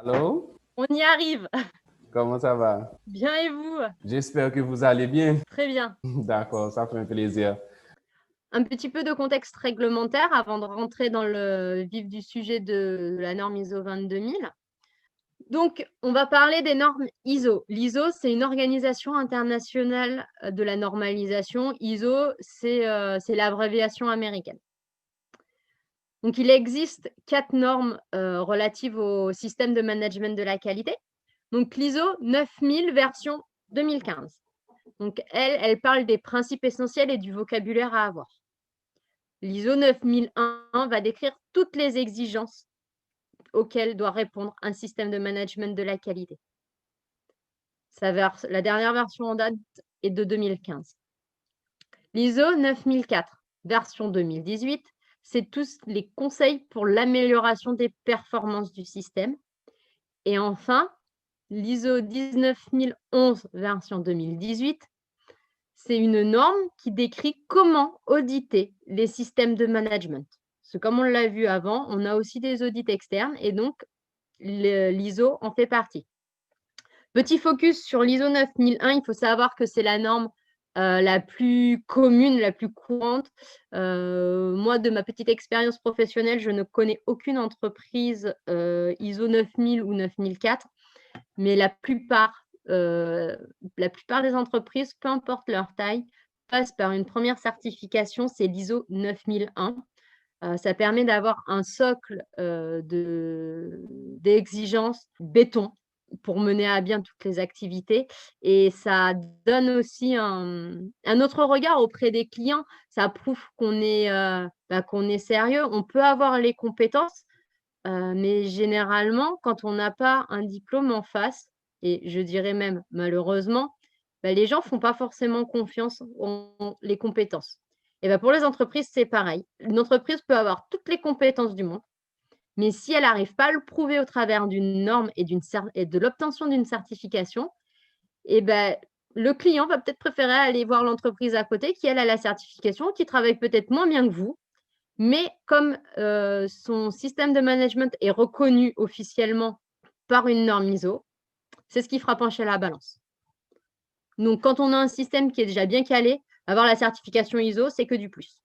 Allô? On y arrive. Comment ça va? Bien et vous? J'espère que vous allez bien. Très bien. D'accord, ça fait un plaisir. Un petit peu de contexte réglementaire avant de rentrer dans le vif du sujet de la norme ISO 22000. Donc, on va parler des normes ISO. L'ISO, c'est une organisation internationale de la normalisation. ISO, c'est l'abréviation américaine. Donc, il existe 4 normes relatives au système de management de la qualité. Donc, l'ISO 9000 version 2015. Donc, elle parle des principes essentiels et du vocabulaire à avoir. L'ISO 9001 va décrire toutes les exigences auxquelles doit répondre un système de management de la qualité. La dernière version en date est de 2015. L'ISO 9004, version 2018, c'est tous les conseils pour l'amélioration des performances du système. Et enfin, l'ISO 19011, version 2018, c'est une norme qui décrit comment auditer les systèmes de management. Parce que comme on l'a vu avant, on a aussi des audits externes et donc l'ISO en fait partie. Petit focus sur l'ISO 9001, il faut savoir que c'est la norme la plus commune, la plus courante. Moi, de ma petite expérience professionnelle, je ne connais aucune entreprise ISO 9000 ou 9004, mais la plupart des entreprises, peu importe leur taille, passent par une première certification, c'est l'ISO 9001. Ça permet d'avoir un socle d'exigences béton pour mener à bien toutes les activités. Et ça donne aussi un autre regard auprès des clients. Ça prouve qu'on est sérieux. On peut avoir les compétences, mais généralement, quand on n'a pas un diplôme en face, et je dirais même malheureusement, les gens ne font pas forcément confiance en les compétences. Et pour les entreprises, c'est pareil. Une entreprise peut avoir toutes les compétences du monde, mais si elle n'arrive pas à le prouver au travers d'une norme et de l'obtention d'une certification, le client va peut-être préférer aller voir l'entreprise à côté qui, elle, a la certification, qui travaille peut-être moins bien que vous, mais comme son système de management est reconnu officiellement par une norme ISO, c'est ce qui fera pencher la balance. Donc, quand on a un système qui est déjà bien calé, avoir la certification ISO, c'est que du plus.